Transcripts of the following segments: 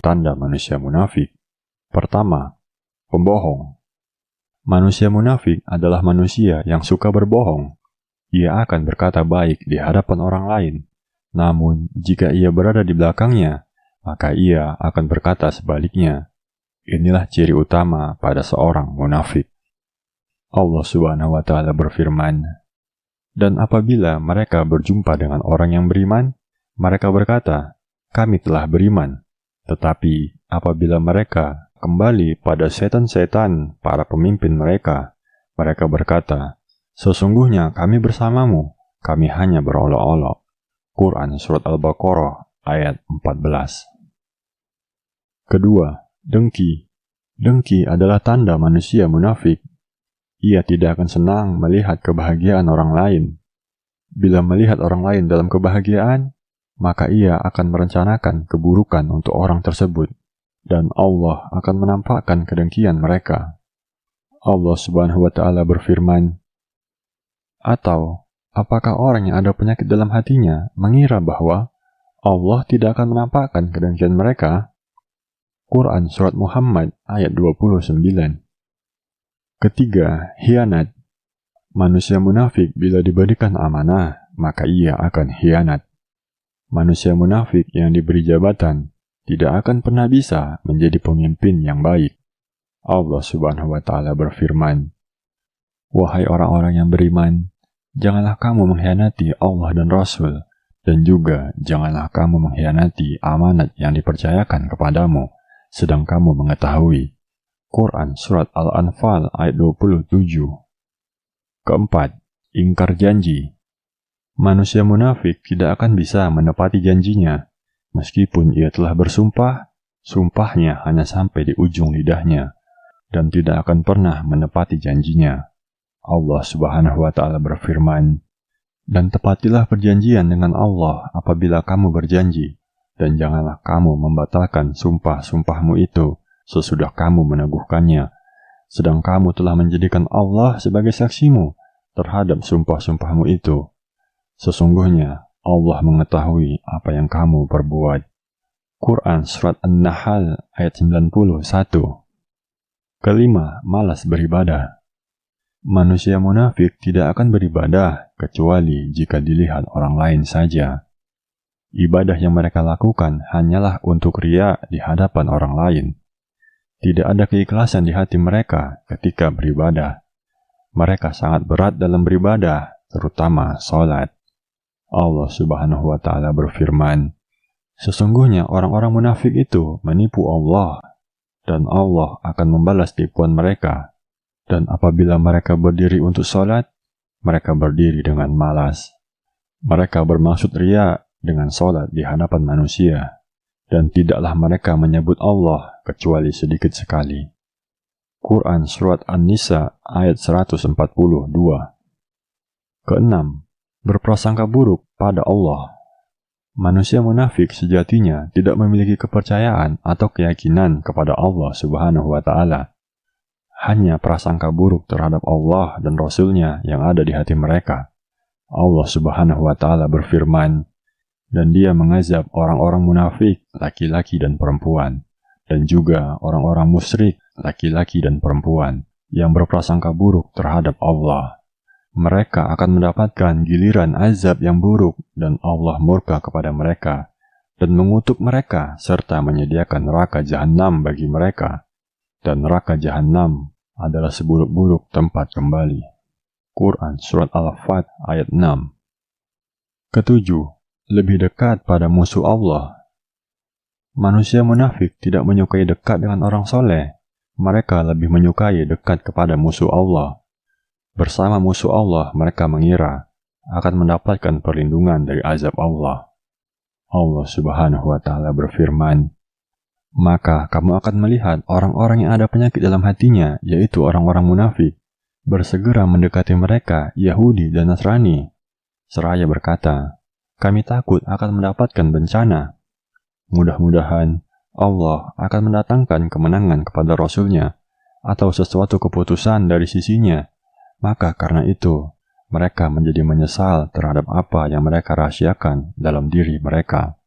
tanda manusia munafik. Pertama, pembohong. Manusia munafik adalah manusia yang suka berbohong. Ia akan berkata baik di hadapan orang lain, namun jika ia berada di belakangnya, maka ia akan berkata sebaliknya. Inilah ciri utama pada seorang munafik. Allah Subhanahu wa Ta'ala berfirman, "Dan apabila mereka berjumpa dengan orang yang beriman, mereka berkata, 'Kami telah beriman.' Tetapi apabila mereka kembali pada setan-setan para pemimpin mereka, mereka berkata, 'Sesungguhnya kami bersamamu, kami hanya berolok-olok.'" Quran Surat Al-Baqarah ayat 14. Kedua, dengki. Dengki adalah tanda manusia munafik. Ia tidak akan senang melihat kebahagiaan orang lain. Bila melihat orang lain dalam kebahagiaan, maka ia akan merencanakan keburukan untuk orang tersebut, dan Allah akan menampakkan kedengkian mereka. Allah Subhanahu wa Ta'ala berfirman, "Atau apakah orang yang ada penyakit dalam hatinya mengira bahwa Allah tidak akan menampakkan kedengkian mereka?" Quran Surat Muhammad ayat 29. Ketiga, khianat. Manusia munafik bila diberikan amanah, maka ia akan khianat. Manusia munafik yang diberi jabatan tidak akan pernah bisa menjadi pemimpin yang baik. Allah Subhanahu wa Ta'ala berfirman, "Wahai orang-orang yang beriman, janganlah kamu mengkhianati Allah dan Rasul, dan juga janganlah kamu mengkhianati amanat yang dipercayakan kepadamu, sedang kamu mengetahui." Quran Surat Al-Anfal ayat 27. Keempat, ingkar janji. Manusia munafik tidak akan bisa menepati janjinya. Meskipun ia telah bersumpah, sumpahnya hanya sampai di ujung lidahnya, dan tidak akan pernah menepati janjinya. Allah Subhanahu wa Ta'ala berfirman, "Dan tepatilah perjanjian dengan Allah apabila kamu berjanji, dan janganlah kamu membatalkan sumpah-sumpahmu itu sesudah kamu meneguhkannya, sedang kamu telah menjadikan Allah sebagai saksimu terhadap sumpah-sumpahmu itu. Sesungguhnya Allah mengetahui apa yang kamu perbuat." Quran Surat An-Nahl ayat 91. Kelima, malas beribadah. Manusia munafik tidak akan beribadah kecuali jika dilihat orang lain saja. Ibadah yang mereka lakukan hanyalah untuk riya di hadapan orang lain. Tidak ada keikhlasan di hati mereka ketika beribadah. Mereka sangat berat dalam beribadah, terutama sholat. Allah Subhanahu wa Ta'ala berfirman, "Sesungguhnya orang-orang munafik itu menipu Allah, dan Allah akan membalas tipuan mereka. Dan apabila mereka berdiri untuk sholat, mereka berdiri dengan malas. Mereka bermaksud riya dengan sholat di hadapan manusia, dan tidaklah mereka menyebut Allah kecuali sedikit sekali." Quran Surat An-Nisa ayat 142. Keenam, berprasangka buruk pada Allah. Manusia munafik sejatinya tidak memiliki kepercayaan atau keyakinan kepada Allah Subhanahu wa Ta'ala. Hanya prasangka buruk terhadap Allah dan Rasul-Nya yang ada di hati mereka. Allah Subhanahu wa Ta'ala berfirman, "Dan Dia mengazab orang-orang munafik, laki-laki dan perempuan, dan juga orang-orang musyrik, laki-laki dan perempuan, yang berprasangka buruk terhadap Allah. Mereka akan mendapatkan giliran azab yang buruk, dan Allah murka kepada mereka, dan mengutuk mereka, serta menyediakan neraka jahanam bagi mereka. Dan neraka jahanam adalah seburuk-buruk tempat kembali." Quran Surat Al-Fat ayat 6. Ketujuh, lebih dekat pada musuh Allah. Manusia munafik tidak menyukai dekat dengan orang soleh. Mereka lebih menyukai dekat kepada musuh Allah. Bersama musuh Allah, mereka mengira akan mendapatkan perlindungan dari azab Allah. Allah Subhanahu wa Ta'ala berfirman, "Maka kamu akan melihat orang-orang yang ada penyakit dalam hatinya, yaitu orang-orang munafik, bersegera mendekati mereka, Yahudi dan Nasrani, seraya berkata, 'Kami takut akan mendapatkan bencana.' Mudah-mudahan Allah akan mendatangkan kemenangan kepada Rasul-Nya atau sesuatu keputusan dari sisinya. Maka karena itu, mereka menjadi menyesal terhadap apa yang mereka rahasiakan dalam diri mereka."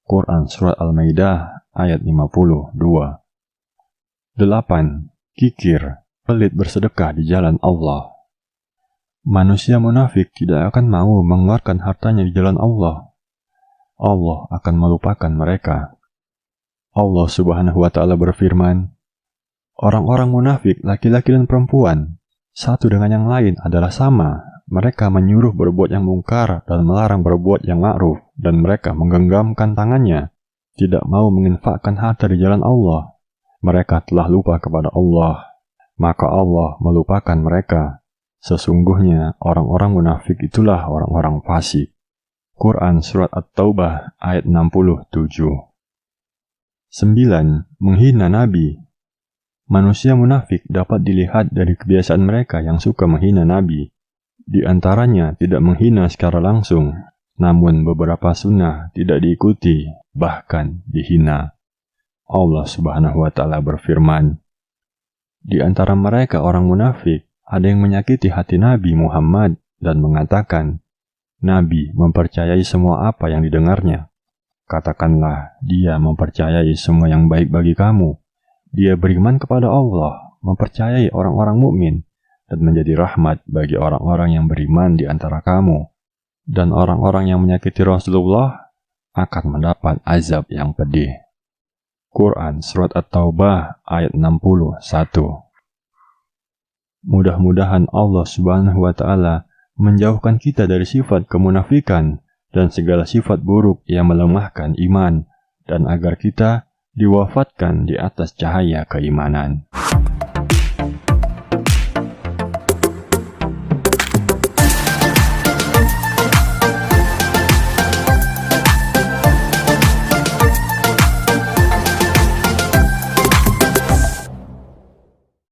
Quran Surat Al-Maidah ayat 52. 8. Kikir, pelit bersedekah di jalan Allah. Manusia munafik tidak akan mau mengeluarkan hartanya di jalan Allah. Allah akan melupakan mereka. Allah Subhanahu wa Ta'ala berfirman, orang-orang munafik, laki-laki dan perempuan, satu dengan yang lain adalah sama. Mereka menyuruh berbuat yang mungkar dan melarang berbuat yang ma'ruf, dan mereka menggenggamkan tangannya, tidak mau menginfakkan harta di jalan Allah. Mereka telah lupa kepada Allah, maka Allah melupakan mereka. Sesungguhnya orang-orang munafik itulah orang-orang fasik. Quran Surat At-Taubah ayat 67. 9. Menghina Nabi. Manusia munafik dapat dilihat dari kebiasaan mereka yang suka menghina Nabi. Di antaranya tidak menghina secara langsung, namun beberapa sunnah tidak diikuti, bahkan dihina. Allah Subhanahu wa Ta'ala berfirman, di antara mereka orang munafik, ada yang menyakiti hati Nabi Muhammad dan mengatakan, Nabi mempercayai semua apa yang didengarnya. Katakanlah, dia mempercayai semua yang baik bagi kamu. Dia beriman kepada Allah, mempercayai orang-orang mukmin, dan menjadi rahmat bagi orang-orang yang beriman di antara kamu. Dan orang-orang yang menyakiti Rasulullah akan mendapat azab yang pedih. Quran Surat At-Taubah ayat 61. Mudah-mudahan Allah Subhanahu wa Ta'ala menjauhkan kita dari sifat kemunafikan dan segala sifat buruk yang melemahkan iman, dan agar kita diwafatkan di atas cahaya keimanan.